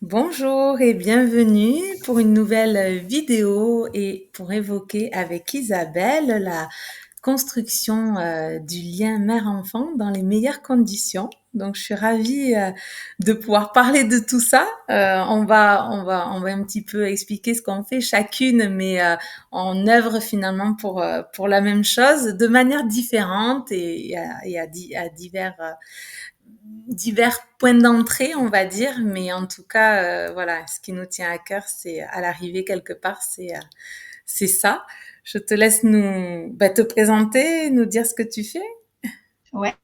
Bonjour et bienvenue pour une nouvelle vidéo et pour évoquer avec Isabelle la construction du lien mère-enfant dans les meilleures conditions. Donc, je suis ravie de pouvoir parler de tout ça. On va un petit peu expliquer ce qu'on fait chacune, mais on œuvre finalement pour la même chose de manière différente et à divers points d'entrée, on va dire, mais en tout cas, voilà, ce qui nous tient à cœur, c'est à l'arrivée quelque part, c'est ça. Je te laisse te présenter, nous dire ce que tu fais. Ouais.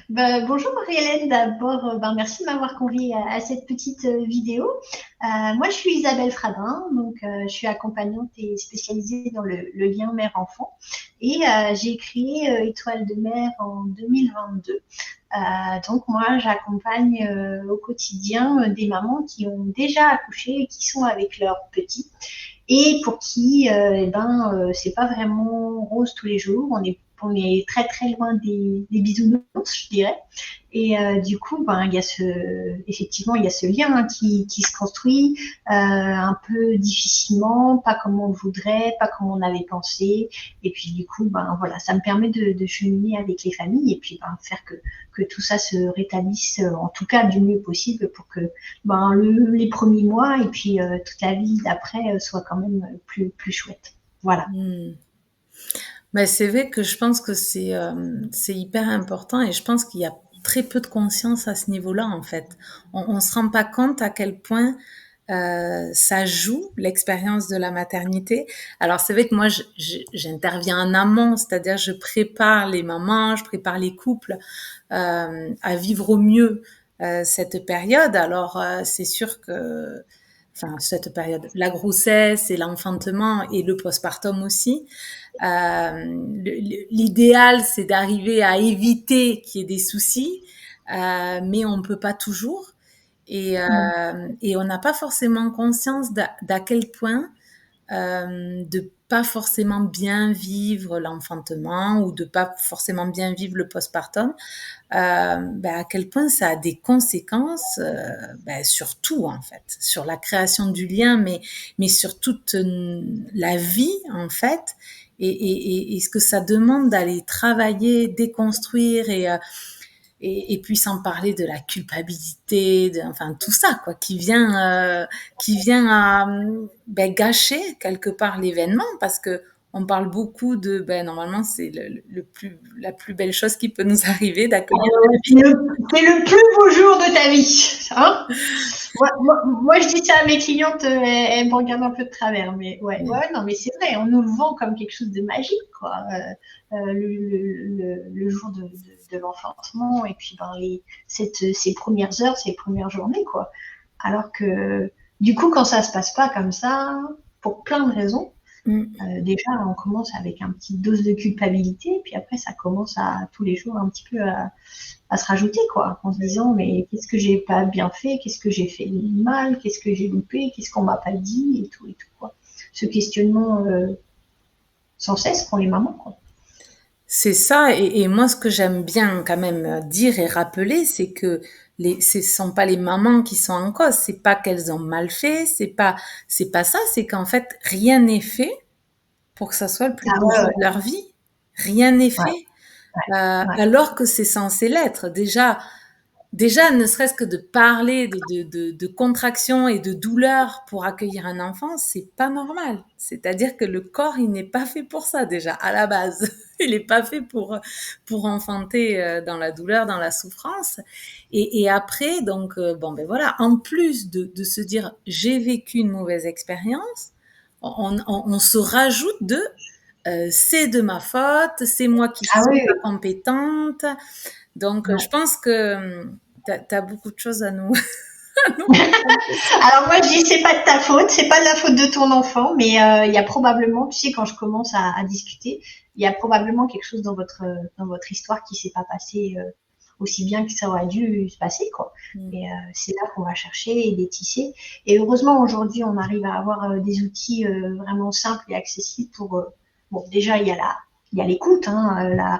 Bonjour Marie-Hélène, d'abord, merci de m'avoir conviée à cette petite vidéo. Moi, je suis Isabelle Fradin, donc je suis accompagnante et spécialisée dans le lien mère-enfant. Et j'ai créé Étoile de Mère en 2022. Donc moi, j'accompagne au quotidien des mamans qui ont déjà accouché et qui sont avec leurs petits et pour qui c'est pas vraiment rose tous les jours. On est très très loin des bisounours, je dirais. Et du coup, effectivement, il y a ce lien qui se construit un peu difficilement, pas comme on le voudrait, pas comme on avait pensé. Et puis du coup, voilà, ça me permet de cheminer avec les familles et puis faire que tout ça se rétablisse, en tout cas du mieux possible pour que les premiers mois et puis toute la vie d'après soit quand même plus chouette. Voilà. Hmm. C'est vrai que je pense que c'est hyper important et je pense qu'il y a très peu de conscience à ce niveau-là en fait. On se rend pas compte à quel point ça joue l'expérience de la maternité. Alors c'est vrai que moi j'interviens en amont, c'est-à-dire je prépare les mamans, je prépare les couples à vivre au mieux cette période. Alors c'est sûr que enfin cette période, la grossesse et l'enfantement et le postpartum aussi. L'idéal, c'est d'arriver à éviter qu'il y ait des soucis, mais on ne peut pas toujours. Et on n'a pas forcément conscience d'à quel point de pas forcément bien vivre l'enfantement ou de pas forcément bien vivre le postpartum, à quel point ça a des conséquences sur tout en fait, sur la création du lien, mais sur toute la vie en fait, et ce que ça demande d'aller travailler, déconstruire et puis sans parler de la culpabilité, enfin tout ça quoi, qui vient à gâcher quelque part l'événement parce que on parle beaucoup de normalement c'est la plus belle chose qui peut nous arriver d'accueillir un C'est le plus beau jour de ta vie, hein. Moi, je dis ça à mes clientes, elles me regardent un peu de travers, mais ouais, bébé. ouais, non, mais c'est vrai, on nous le vend comme quelque chose de magique, quoi. Le jour de l'enfantement et puis ces premières heures, ces premières journées, quoi. Alors que du coup, quand ça se passe pas comme ça, pour plein de raisons, Mm. déjà, on commence avec une petite dose de culpabilité, puis après, ça commence à tous les jours un petit peu à se rajouter, quoi, en se disant, mais qu'est-ce que j'ai pas bien fait, qu'est-ce que j'ai fait mal, qu'est-ce que j'ai loupé, qu'est-ce qu'on m'a pas dit, et tout, quoi. Ce questionnement sans cesse pour les mamans, quoi. C'est ça, et moi ce que j'aime bien quand même dire et rappeler, c'est que ce sont pas les mamans qui sont en cause, c'est pas qu'elles ont mal fait, c'est pas ça, c'est qu'en fait rien n'est fait pour que ça soit le plus Ah beau ouais, jour ouais, de leur vie. Rien n'est ouais, fait, ouais. alors que c'est censé l'être. Déjà, ne serait-ce que de parler de contraction et de douleur pour accueillir un enfant, c'est pas normal. C'est-à-dire que le corps, il n'est pas fait pour ça déjà, à la base. Il n'est pas fait pour enfanter dans la douleur, dans la souffrance. Et après, donc, voilà, en plus de se dire j'ai vécu une mauvaise expérience, on se rajoute c'est de ma faute, c'est moi qui Ah suis oui, pas oui. compétente. Donc, je Ouais. pense que tu as beaucoup de choses à nous, à nous raconter. Alors moi je dis c'est pas de ta faute, c'est pas de la faute de ton enfant, mais il y a probablement, tu sais, quand je commence à discuter, il y a probablement quelque chose dans votre histoire qui s'est pas passé aussi bien que ça aurait dû se passer, quoi. Mm. Et c'est là qu'on va chercher et détisser. Et heureusement aujourd'hui on arrive à avoir des outils vraiment simples et accessibles pour bon déjà il y a l'écoute, hein,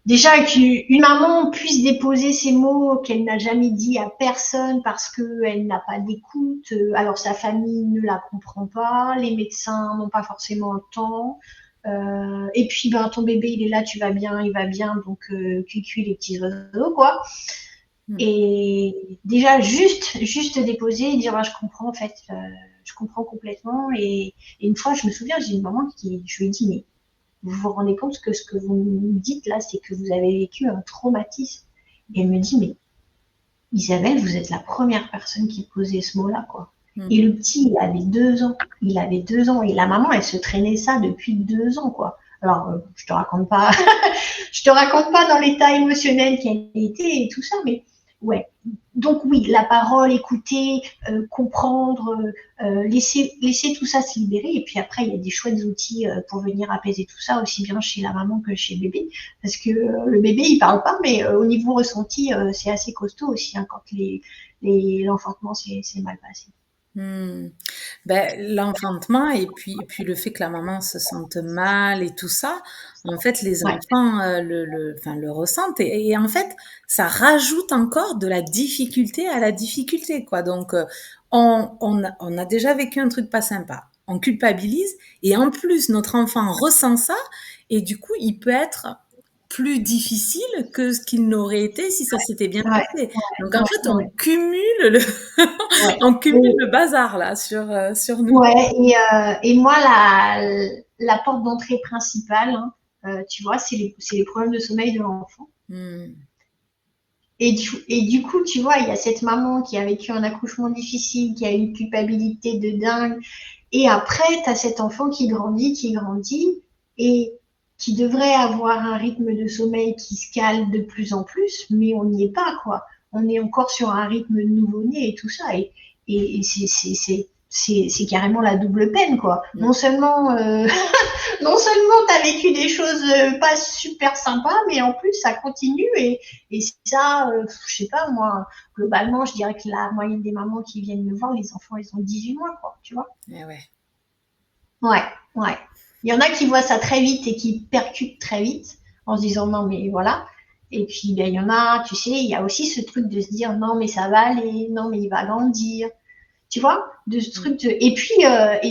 déjà qu'une maman puisse déposer ces mots qu'elle n'a jamais dit à personne parce qu'elle n'a pas d'écoute, alors sa famille ne la comprend pas, les médecins n'ont pas forcément le temps. Et puis ben ton bébé il est là, tu vas bien, il va bien, donc cuicui les petits oiseaux quoi. Mm. Et déjà juste déposer et dire ah, je comprends en fait, je comprends complètement. Et une fois je me souviens j'ai une maman qui je lui ai dit mais vous vous rendez compte que ce que vous me dites là, c'est que vous avez vécu un traumatisme. Et elle me dit, mais Isabelle, vous êtes la première personne qui posait ce mot-là, quoi. Mm. Et le petit, il avait 2 ans. Il avait 2 ans. Et la maman, elle se traînait ça depuis 2 ans, quoi. Alors, je te raconte pas, je te raconte pas dans l'état émotionnel qu'elle était et tout ça, mais ouais. Donc oui, la parole, écouter, comprendre, laisser tout ça se libérer. Et puis après, il y a des chouettes outils pour venir apaiser tout ça, aussi bien chez la maman que chez le bébé. Parce que le bébé, il parle pas, mais au niveau ressenti, c'est assez costaud aussi hein, quand l'enfantement s'est mal passé. Hmm. Ben, l'enfantement et puis le fait que la maman se sente mal et tout ça, en fait, les Ouais, enfants enfin, le ressentent et en fait, ça rajoute encore de la difficulté à la difficulté, quoi. Donc, on a déjà vécu un truc pas sympa, on culpabilise et en plus, notre enfant ressent ça et du coup, il peut être plus difficile que ce qu'il n'aurait été si ça s'était bien ouais, passé. Donc, en ouais, fait, on ouais. cumule le Ouais. on cumule Et, le bazar là sur nous. ouais, et moi, la porte d'entrée principale, hein, tu vois, c'est les problèmes de sommeil de l'enfant. Mmh. Et du coup, tu vois, il y a cette maman qui a vécu un accouchement difficile, qui a une culpabilité de dingue. Et après, tu as cet enfant qui grandit, et qui devrait avoir un rythme de sommeil qui se cale de plus en plus, mais on n'y est pas, quoi. On est encore sur un rythme de nouveau-né et tout ça. Et c'est carrément la double peine, quoi. Mmh. Non seulement tu as vécu des choses pas super sympas, mais en plus ça continue et ça, je sais pas moi, globalement, je dirais que la moyenne des mamans qui viennent me voir, les enfants, ils ont 18 mois, quoi, tu vois. Eh ouais. Ouais, ouais. Il y en a qui voient ça très vite et qui percutent très vite en se disant non, mais voilà. Et puis, ben, il y en a, tu sais, il y a aussi ce truc de se dire non, mais ça va aller, non, mais il va grandir. Tu vois, de ce Mmh. truc de. Et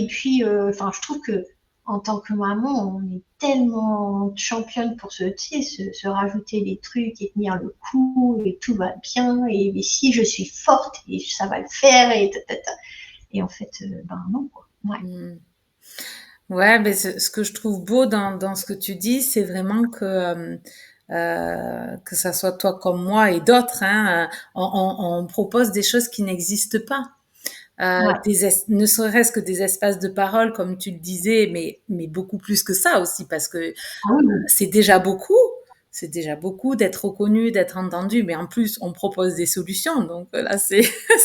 puis, enfin, je trouve que en tant que maman, on est tellement championne pour tu sais, se rajouter des trucs et tenir le coup et tout va bien et si je suis forte et ça va le faire et ta. Et en fait, ben non quoi. Ouais, Mmh. Ouais, mais ce que je trouve beau dans ce que tu dis, c'est vraiment que ça soit toi comme moi et d'autres, hein, on propose des choses qui n'existent pas. ouais. Ne serait-ce que des espaces de parole, comme tu le disais, mais beaucoup plus que ça aussi, parce que Ah oui. c'est déjà beaucoup. C'est déjà beaucoup d'être reconnu, d'être entendu, mais en plus, on propose des solutions. Donc là, c'est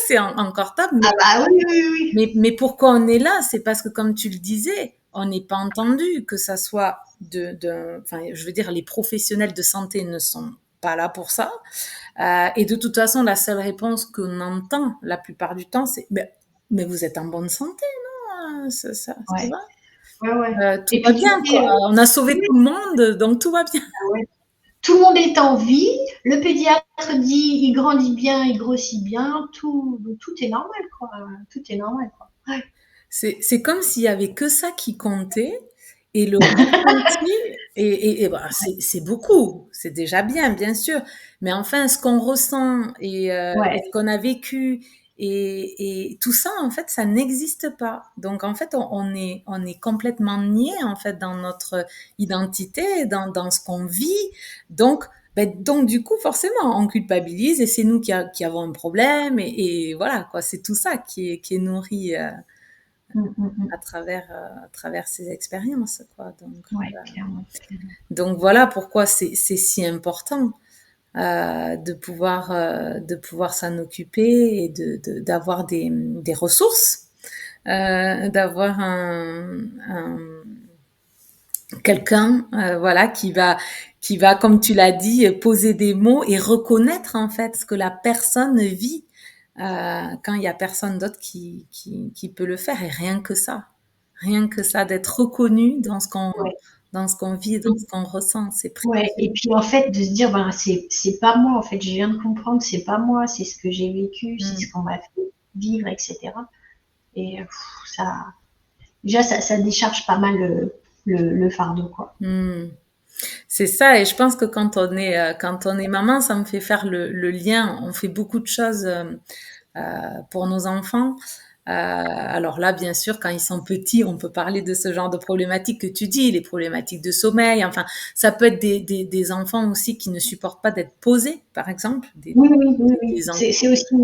c'est encore top. Ah bah oui, oui, oui. Mais pourquoi on est là? C'est parce que, comme tu le disais, on n'est pas entendu, que ça soit enfin, je veux dire, les professionnels de santé ne sont pas là pour ça. Et de toute façon, la seule réponse qu'on entend la plupart du temps, c'est mais vous êtes en bonne santé, non? Ça Ouais, va? ouais, ouais. Tout Et va puis tu bien, quoi. sais, On a sauvé oui, tout le monde, donc tout va bien. ah ouais. Tout le monde est en vie. Le pédiatre dit il grandit bien, il grossit bien. Tout est normal, quoi. Tout est normal, quoi. Ouais. C'est comme s'il y avait que ça qui comptait et le ressenti et bah, c'est beaucoup, c'est déjà bien, bien sûr. Mais enfin, ce qu'on ressent et Ouais. ce qu'on a vécu et tout ça, en fait, ça n'existe pas. Donc, en fait, on est complètement nié, en fait, dans notre identité, dans ce qu'on vit. Donc, donc, du coup, forcément, on culpabilise et c'est nous qui avons un problème et voilà, quoi. C'est tout ça qui est nourri. Mm, mm, mm. À travers ces expériences, quoi. Ouais, clairement. Donc voilà pourquoi c'est si important de pouvoir s'en occuper et d'avoir des ressources, d'avoir quelqu'un voilà qui va comme tu l'as dit poser des mots et reconnaître en fait ce que la personne vit quand il y a personne d'autre qui peut le faire et rien que ça. Rien que ça, d'être reconnu Ouais, dans ce qu'on vit, dans ce qu'on ressent, c'est ouais. Et précieux. puis en fait, de se dire, ben, c'est pas moi, en fait, je viens de comprendre, c'est pas moi, c'est ce que j'ai vécu, c'est ce Mm, qu'on m'a fait vivre, etc. Et ça, déjà, ça décharge pas mal le fardeau, quoi. mm. C'est ça, et je pense que quand on est maman, ça me fait faire le lien. On fait beaucoup de choses pour nos enfants. Alors là, bien sûr, quand ils sont petits, on peut parler de ce genre de problématiques que tu dis, les problématiques de sommeil. Enfin, ça peut être des enfants aussi qui ne supportent pas d'être posés, par exemple, Oui, oui, oui, oui. des enfants. C'est aussi.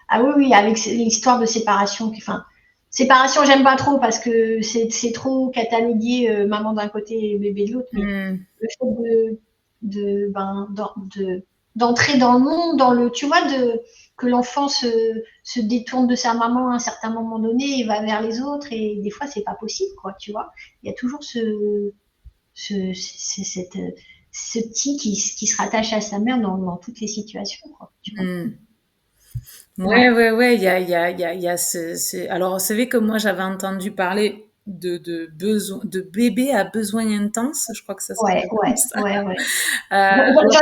Ah oui, oui, avec l'histoire de séparation. Enfin, séparation, j'aime pas trop parce que c'est trop catalogué, maman d'un côté et bébé de l'autre. Mais Hmm, le fait d'entrer dans le monde, tu vois, que l'enfant se détourne de sa maman à un certain moment donné et va vers les autres. Et des fois, c'est pas possible, quoi, tu vois. Il y a toujours ce, ce- cette, ce petit qui se rattache à sa mère dans toutes les situations, quoi, tu vois. hmm. Ouais, Ouais, ouais, ouais, il y a alors, c'est vrai que moi, j'avais entendu parler de bébé à besoin intense, je crois que ça ouais, s'appelle comme ouais, ça. ouais, ouais. Alors,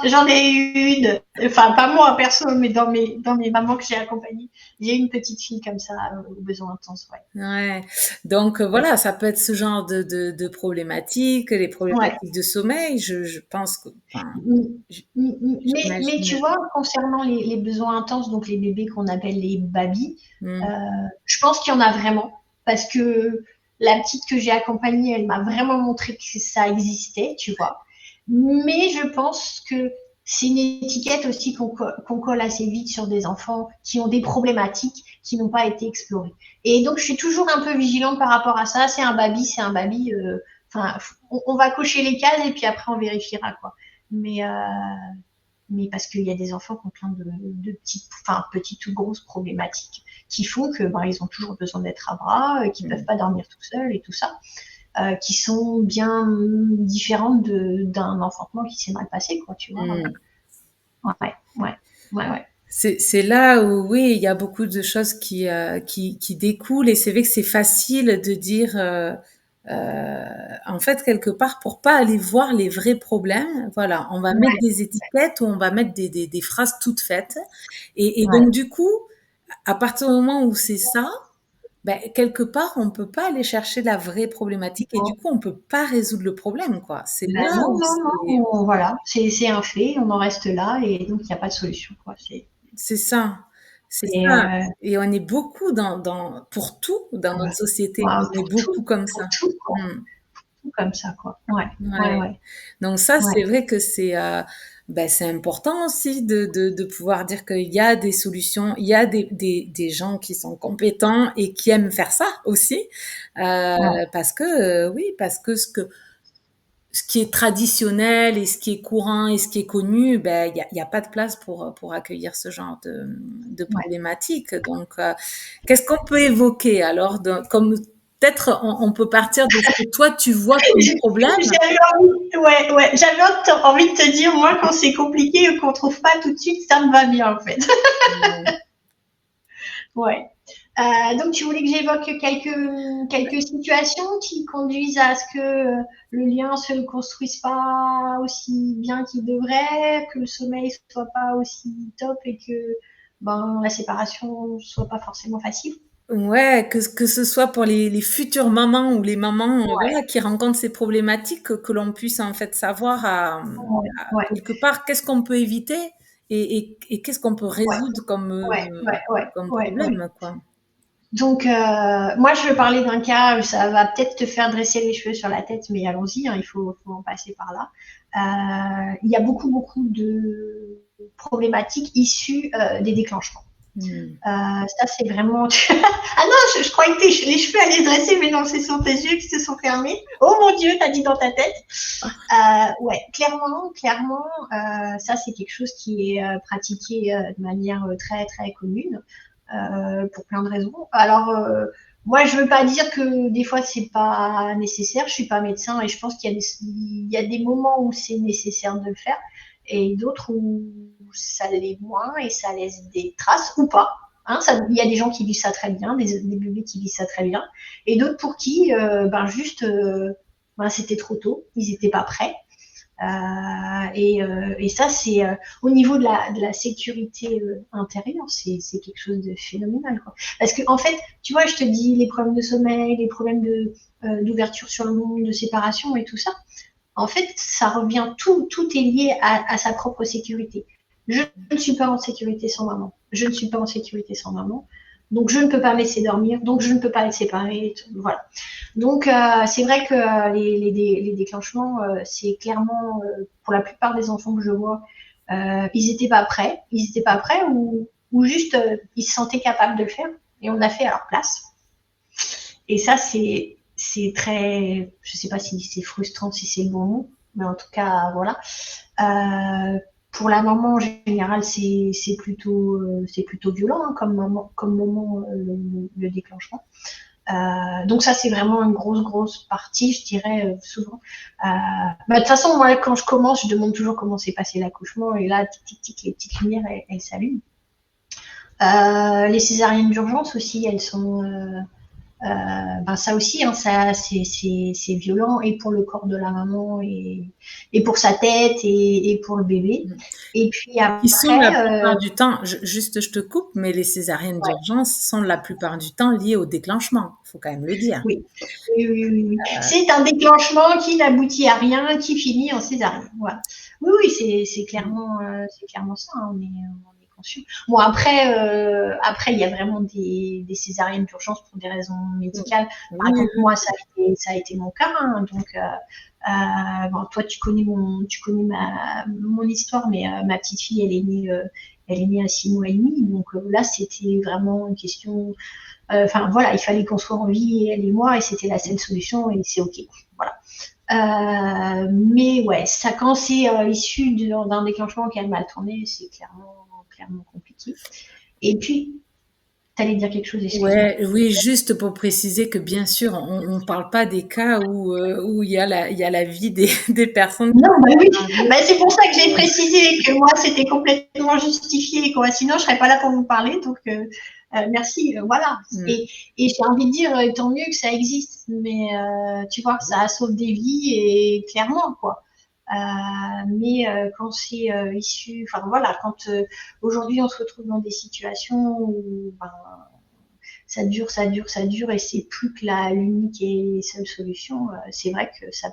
J'en ai eu une, enfin pas moi perso, mais dans mes mamans que j'ai accompagnées, j'ai une petite fille comme ça, aux besoins intenses, ouais. ouais. Donc, voilà, ça peut être ce genre de problématiques, les Ouais. problématiques de sommeil, je pense que, enfin, Mm, j- mais tu j'imagine. vois, concernant les besoins intenses, donc les bébés qu'on appelle les babys, euh, Hmm, je pense qu'il y en a vraiment, parce que la petite que j'ai accompagnée, elle m'a vraiment montré que ça existait, tu vois. Mais je pense que c'est une étiquette aussi qu'on colle assez vite sur des enfants qui ont des problématiques qui n'ont pas été explorées. Et donc, je suis toujours un peu vigilante par rapport à ça. C'est un baby, c'est un baby. Enfin, on va cocher les cases et puis après, on vérifiera, quoi. Mais, mais parce qu'il y a des enfants qui ont plein de petites, enfin, petites ou grosses problématiques qui font que ben, ils ont toujours besoin d'être à bras, qui peuvent hmm, pas dormir tout seuls et tout ça, qui sont bien différentes d'un enfantement qui s'est mal passé, quoi, tu vois. hmm. Ouais, ouais, ouais, ouais. C'est là où, oui, il y a beaucoup de choses qui découlent, et c'est vrai que c'est facile de dire, en fait, quelque part, pour pas aller voir les vrais problèmes, voilà, on va mettre Ouais, des étiquettes ou on va mettre des phrases toutes faites. Et ouais. donc, du coup, à partir du moment où c'est ça, ben, quelque part, on peut pas aller chercher la vraie problématique, et du Non, coup, on peut pas résoudre le problème, quoi. C'est ben là non, où non, c'est, non, voilà, c'est un fait, on en reste là et donc il n'y a pas de solution, quoi. C'est ça, c'est Et ça. Et on est beaucoup pour tout dans ouais, notre société. ouais, On est beaucoup comme pour ça. tout, quoi, Mmh. tout comme ça, quoi. Ouais, ouais, Ouais. ouais, Donc ça, ouais, c'est vrai que c'est important aussi de pouvoir dire qu'il y a des solutions, il y a des gens qui sont compétents et qui aiment faire ça aussi. ouais. Parce que, oui, parce que ce qui est traditionnel et ce qui est courant et ce qui est connu, ben, il y a pas de place pour accueillir ce genre de Ouais. problématiques. Donc, qu'est-ce qu'on peut évoquer alors, comme peut-être on peut partir de ce que toi tu vois comme problème. J'avais envie, ouais, ouais, j'avais envie de te dire, moi, quand c'est compliqué ou qu'on trouve pas tout de suite, ça me va bien, en fait. Ouais. Donc, tu voulais que j'évoque quelques situations qui conduisent à ce que le lien se construise pas aussi bien qu'il devrait, que le sommeil soit pas aussi top et que ben, la séparation soit pas forcément facile. Ouais, que ce soit pour les futures mamans ou les mamans, Ouais, voilà, qui rencontrent ces problématiques, que l'on puisse en fait savoir ouais, ouais, quelque part qu'est-ce qu'on peut éviter, et qu'est-ce qu'on peut ouais, résoudre ouais, ouais, ouais, comme ouais, ouais. problème, quoi. Donc, moi, je vais parler d'un cas, ça va peut-être te faire dresser les cheveux sur la tête, mais allons-y, hein, faut en passer par là. Il y a beaucoup de problématiques issues des déclenchements. Hmm. Ça, c'est vraiment. Ah non, je croyais que les cheveux allaient se dresser, mais non, c'est sur tes yeux qui se sont fermés. Oh mon Dieu, t'as dit dans ta tête. Ouais, clairement, ça, c'est quelque chose qui est pratiqué de manière très, très commune pour plein de raisons. Alors, moi, je veux pas dire que des fois c'est pas nécessaire. Je suis pas médecin et je pense qu'il y a des moments où c'est nécessaire de le faire et d'autres où ça l'est moins et ça laisse des traces ou pas. Hein, il y a des gens qui vivent ça très bien, des bébés qui vivent ça très bien, et d'autres pour qui, juste, c'était trop tôt, ils n'étaient pas prêts. Et ça, c'est au niveau de la sécurité intérieure, c'est quelque chose de phénoménal, quoi. Parce que en fait, tu vois, je te dis les problèmes de sommeil, les problèmes d'ouverture sur le monde, de séparation et tout ça. En fait, ça revient, tout est lié à sa propre sécurité. Je ne suis pas en sécurité sans maman. Je ne suis pas en sécurité sans maman. Donc, je ne peux pas me laisser dormir. Donc, je ne peux pas les séparer. Voilà. Donc, c'est vrai que les déclenchements, c'est clairement, pour la plupart des enfants que je vois, ils n'étaient pas prêts. Ils n'étaient pas prêts ou juste, ils se sentaient capables de le faire. Et on l'a fait à leur place. Et ça, c'est très, je sais pas si c'est frustrant, si c'est le bon mot, mais en tout cas, voilà. Pour la maman, en général, c'est plutôt violent, hein, comme moment, le déclenchement. Donc ça, c'est vraiment une grosse partie, je dirais, souvent. De toute façon, moi, quand je commence, je demande toujours comment s'est passé l'accouchement, et là, tic, les petites lumières, elles s'allument. Les césariennes d'urgence aussi, elles sont... ça aussi, hein, ça, c'est violent, et pour le corps de la maman, et pour sa tête, et pour le bébé. Et puis Qui sont la après, plupart du temps, juste je te coupe, mais les césariennes ouais, d'urgence sont la plupart du temps liées au déclenchement, il faut quand même le dire. oui. Oui. C'est un déclenchement qui n'aboutit à rien, qui finit en césarienne. Voilà. Oui, c'est clairement ça. Hein, on est conscient. Bon, après, il y a vraiment des césariennes d'urgence pour des raisons médicales. Par Oui, exemple, moi, ça a été mon cas. Hein, donc, bon, toi, tu connais mon histoire, mais ma petite fille, elle est née à 6 mois et demi. Donc là, c'était vraiment une question. Enfin, voilà, il fallait qu'on soit en vie, elle et moi, et c'était la seule solution, et c'est OK. Voilà. Mais ouais, ça, quand c'est issu d'un déclenchement qui a mal tourné, c'est clairement compliqué. Et puis, t'allais dire quelque chose, excuse-moi. ouais, oui, juste pour préciser que bien sûr, on ne parle pas des cas où il y a la vie des personnes qui Non, bah oui, sont en jeu. c'est pour ça que j'ai précisé que moi, c'était complètement justifié, quoi. Sinon, je serais pas là pour vous parler. Donc, merci. Voilà. Mm. Et j'ai envie de dire, tant mieux que ça existe. Mais tu vois, ça sauve des vies, et clairement, quoi. Mais quand c'est issu, enfin voilà, quand aujourd'hui on se retrouve dans des situations où ça dure, et c'est plus que l'unique et seule solution, c'est vrai que ça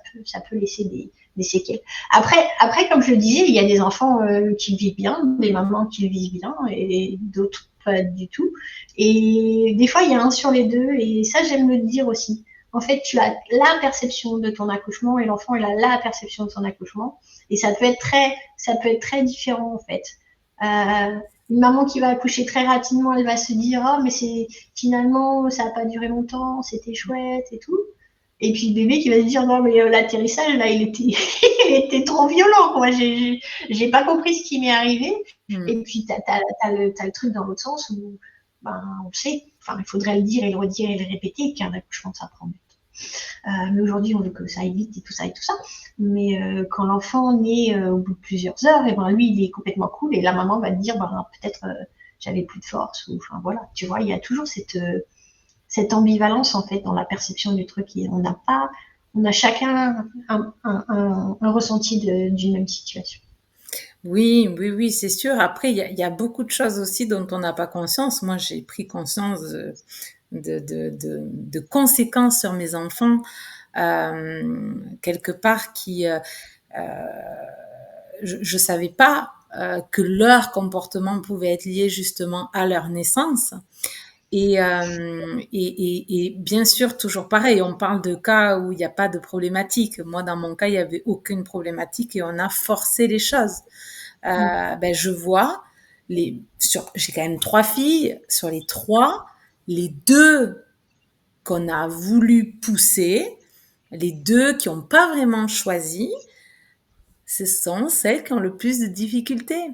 peut laisser des séquelles. Après, comme je le disais, il y a des enfants qui vivent bien, des mamans qui vivent bien, et d'autres pas du tout. Et des fois, il y a un sur les deux, et ça, j'aime le dire aussi. En fait, tu as la perception de ton accouchement, et l'enfant, il a la perception de son accouchement. Et ça peut être très différent, en fait. Une maman qui va accoucher très rapidement, elle va se dire, ah, mais finalement, ça n'a pas duré longtemps, c'était chouette et tout. Et puis le bébé qui va se dire, non, mais l'atterrissage, là, il était trop violent, quoi. J'ai pas compris ce qui m'est arrivé. Mm. Et puis, t'as le truc dans l'autre sens où, on le sait. Enfin, il faudrait le dire et le redire et le répéter, qu'un accouchement, ça prend du temps. Mais aujourd'hui, on veut que ça aille vite, et tout ça et tout ça. Mais quand l'enfant naît au bout de plusieurs heures, et lui, il est complètement cool, et la maman va te dire, peut-être j'avais plus de force, ou enfin voilà. Tu vois, il y a toujours cette ambivalence, en fait, dans la perception du truc. On a chacun un ressenti d'une même situation. Oui, c'est sûr. Après, il y a beaucoup de choses aussi dont on n'a pas conscience. Moi, j'ai pris conscience de conséquences sur mes enfants, quelque part je savais pas que leur comportement pouvait être lié justement à leur naissance. Et bien sûr, toujours pareil, on parle de cas où il n'y a pas de problématique. Moi, dans mon cas, il n'y avait aucune problématique et on a forcé les choses. Je vois, j'ai quand même 3 filles. Sur les 3, les 2 qu'on a voulu pousser, les 2 qui n'ont pas vraiment choisi, ce sont celles qui ont le plus de difficultés.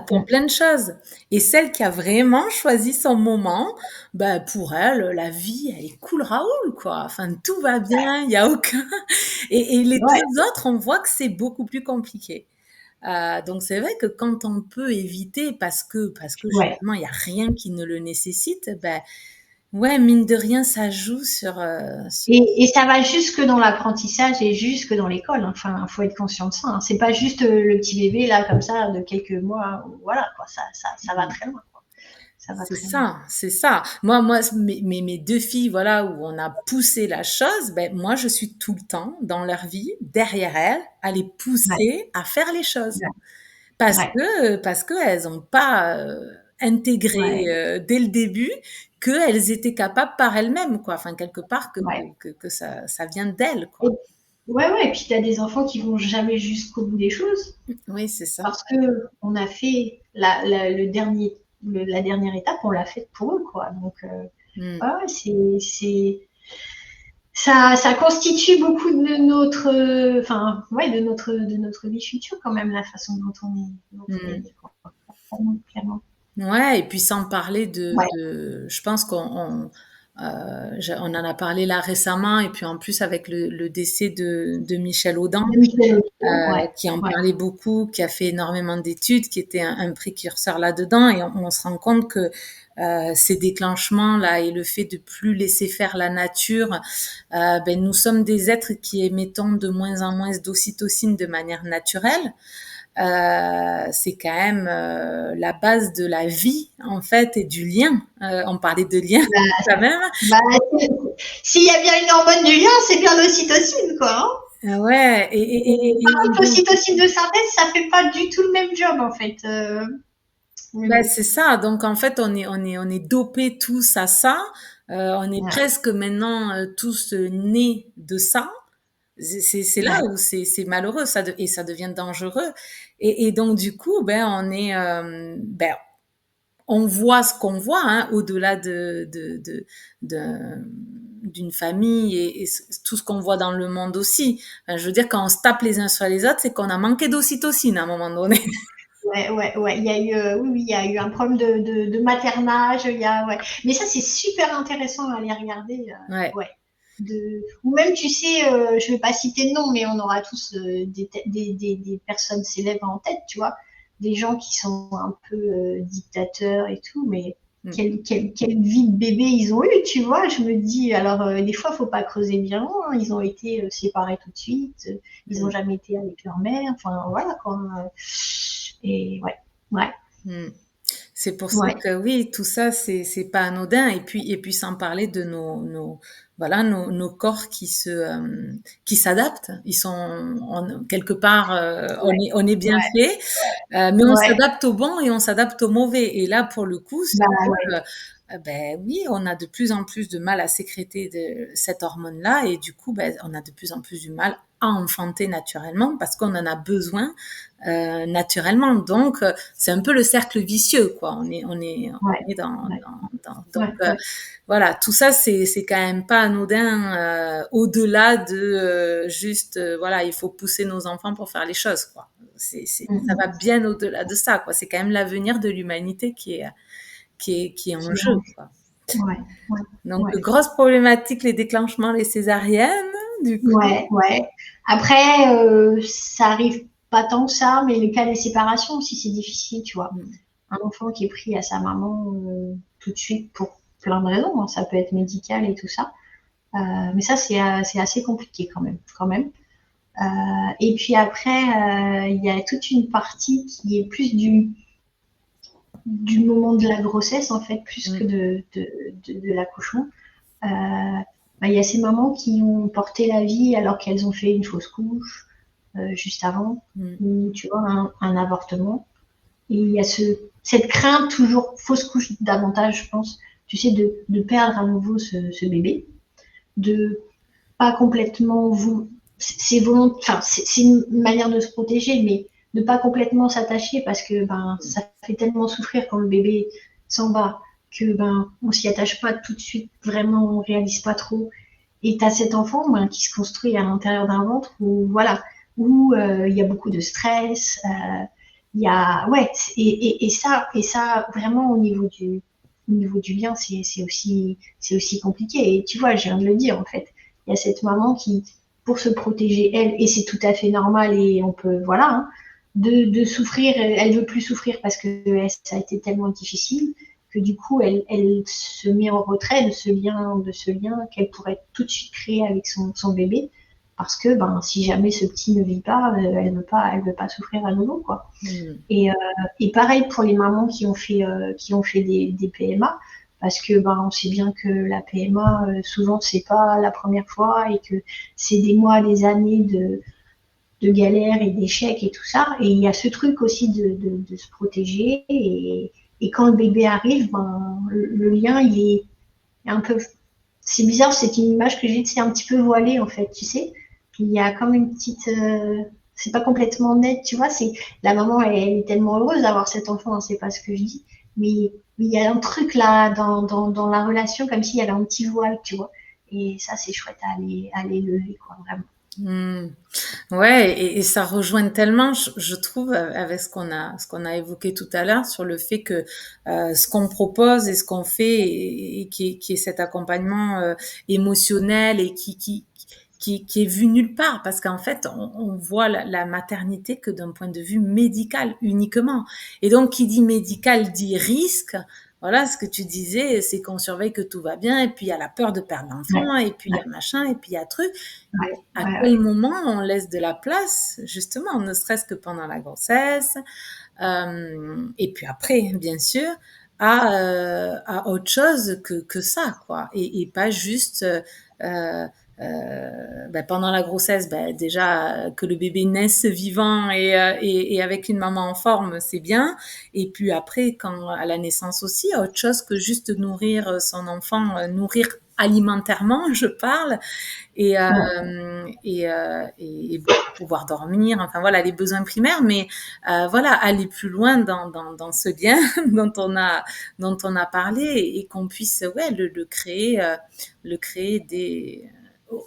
Pour plein de choses. Et celle qui a vraiment choisi son moment, pour elle, la vie, elle est cool Raoul, quoi. Enfin, tout va bien, il y a aucun... Et les Ouais, 2 autres, on voit que c'est beaucoup plus compliqué. Donc c'est vrai que quand on peut éviter parce que Ouais. justement il y a rien qui ne le nécessite, ben ouais, mine de rien, ça joue sur Et ça va jusque dans l'apprentissage et jusque dans l'école. Enfin, faut être conscient de ça, hein. C'est pas juste le petit bébé là comme ça de quelques mois. Voilà quoi. Ça va très loin. Quoi. Ça va C'est très loin. ça, c'est ça. Moi, mes deux filles, voilà, où on a poussé la chose, ben, moi, je suis tout le temps dans leur vie, derrière elles, à les Ouais, pousser à faire les choses. ouais, ouais, Parce que elles n'ont pas intégré ouais, dès le début qu'elles étaient capables par elles-mêmes, quoi. Enfin, quelque part, ouais. que ça vient d'elles, Et, quoi. ouais, ouais. Et puis t'as des enfants qui vont jamais jusqu'au bout des choses Oui, c'est ça. parce que on a fait la dernière étape, on l'a faite pour eux, quoi. Donc, Mm, ouais, ouais, ça constitue beaucoup de notre, enfin, ouais, de notre vie future quand même, la façon dont on est mm. né, quoi. Clairement, clairement. Ouais, et puis sans parler Ouais. je pense on en a parlé là récemment, et puis en plus avec le décès de Michel Audin, De Michel Audiard, ouais, qui en ouais, parlait beaucoup, qui a fait énormément d'études, qui était un précurseur là-dedans, et on se rend compte que ces déclenchements-là et le fait de plus laisser faire la nature, ben nous sommes des êtres qui émettons de moins en moins d'ocytocine de manière naturelle. C'est quand même la base de la vie en fait et du lien. On parlait de lien quand même. bah, s'il y a bien une hormone du lien, c'est bien l'ocytocine, quoi. Hein. Ouais, Par contre, l'ocytocine de synthèse, ça fait pas du tout le même job, en fait. Mais ben, bon. c'est ça. Donc en fait, on est dopés tous à ça. On est Ouais, presque maintenant tous nés de ça. C'est là ouais, où c'est malheureux, et ça devient dangereux. Et donc du coup, ben ben on voit ce qu'on voit, hein, au-delà de- d'une famille, et tout ce qu'on voit dans le monde aussi. Enfin, je veux dire, quand on se tape les uns sur les autres, c'est qu'on a manqué d'ocytocine à un moment donné. ouais, ouais, ouais. Il y a eu, oui, oui, il y a eu un problème de maternage. Ouais. Mais ça, c'est super intéressant à aller regarder. Ouais. Ouais. Ou même, tu sais, je vais pas citer de nom, mais on aura tous des personnes célèbres en tête, tu vois, des gens qui sont un peu dictateurs et tout, mais Mm. quelle vie de bébé ils ont eu, tu vois. Je me dis, alors, des fois, faut pas creuser bien loin. Ils ont été séparés tout de suite, ils ont Mm. jamais été avec leur mère, enfin, voilà, quoi. Et ouais, ouais, Mm. C'est pour ça ouais, que oui, tout ça, c'est pas anodin. Et puis sans parler de voilà, nos corps qui s'adaptent. Ils sont quelque part, ouais, on est bien ouais, fait, mais on ouais. s'adapte au bon et on s'adapte au mauvais. Et là, pour le coup, c'est Bah vrai ouais. que, ben oui, on a de plus en plus de mal à sécréter cette hormone-là, et du coup, ben, on a de plus en plus du mal à enfanter naturellement parce qu'on en a besoin naturellement. Donc, c'est un peu le cercle vicieux, quoi. Ouais, On est ouais, donc, ouais, ouais. voilà, tout ça, c'est quand même pas anodin, au-delà de juste, voilà, il faut pousser nos enfants pour faire les choses, quoi. Ça va Mhm. bien au-delà de ça, quoi. C'est quand même l'avenir de l'humanité qui est en Qui jeu, mange. quoi. Ouais, ouais, Donc, ouais. grosse problématique, les déclenchements, les césariennes, du coup. Ouais, ouais. Après, ça arrive pas tant que ça, mais le cas des séparations aussi, c'est difficile, tu vois. Mm. Un enfant qui est pris à sa maman tout de suite pour plein de raisons, hein, ça peut être médical et tout ça. Mais ça, c'est assez compliqué quand même, quand même. Et puis après, il y a toute une partie qui est plus du moment de la grossesse, en fait, plus que Mm. de l'accouchement. Euh, bah, il y a ces mamans qui ont porté la vie alors qu'elles ont fait une fausse couche juste avant, Mm. ou tu vois, un avortement. Et il y a cette crainte toujours fausse couche davantage, je pense, tu sais, de perdre à nouveau ce bébé, de pas complètement vous. C'est enfin, c'est une manière de se protéger, mais de pas complètement s'attacher parce que ben ça fait tellement souffrir quand le bébé s'en va que ben on s'y attache pas tout de suite, vraiment on réalise pas trop. Et t'as cet enfant ben, qui se construit à l'intérieur d'un ventre où voilà où il y a beaucoup de stress, il y a ouais et ça vraiment au niveau du lien c'est aussi compliqué. Et tu vois, je viens de le dire en fait il y a cette maman qui, pour se protéger elle, et c'est tout à fait normal et on peut, voilà, hein, de souffrir, elle veut plus souffrir parce que ça a été tellement difficile que du coup, elle se met en retrait de ce lien qu'elle pourrait tout de suite créer avec son bébé. Parce que ben, si jamais ce petit ne vit pas, elle veut pas souffrir à nouveau, quoi. Mm. Et, et pareil pour les mamans qui ont fait des PMA, parce que ben, on sait bien que la PMA, souvent, c'est pas la première fois et que c'est des mois, des années de galères et d'échecs et tout ça. Et il y a ce truc aussi de se protéger. Et quand le bébé arrive, ben, le lien, il est un peu. C'est bizarre, c'est une image que j'ai, c'est un petit peu voilé en fait, tu sais. Il y a comme une petite. C'est pas complètement net, tu vois. C'est la maman, elle est tellement heureuse d'avoir cet enfant, hein, c'est pas ce que je dis. Mais il y a un truc là dans la relation, comme s'il y avait un petit voile, tu vois. Et ça, c'est chouette à aller lever, quoi, vraiment. Mm. Ouais, et ça rejoint tellement, je trouve, avec ce qu'on a évoqué tout à l'heure sur le fait que ce qu'on propose et ce qu'on fait et qui est cet accompagnement émotionnel et qui est vu nulle part parce qu'en fait on voit la maternité que d'un point de vue médical uniquement et donc qui dit médical dit risque. Voilà, ce que tu disais, c'est qu'on surveille que tout va bien, et puis il y a la peur de perdre Ouais, l'enfant, et puis il y ouais, a machin, et puis il y a truc. ouais, Mais à ouais, quel ouais. moment on laisse de la place, justement, ne serait-ce que pendant la grossesse, et puis après, bien sûr, à autre chose que ça, quoi. Et pas juste pendant la grossesse, déjà que le bébé naisse vivant et avec une maman en forme, c'est bien. Et puis après, quand à la naissance aussi, autre chose que juste nourrir son enfant, nourrir alimentairement, je parle, Ouais. et pouvoir dormir, enfin voilà, les besoins primaires, mais voilà, aller plus loin dans ce lien dont on a parlé et qu'on puisse ouais, le créer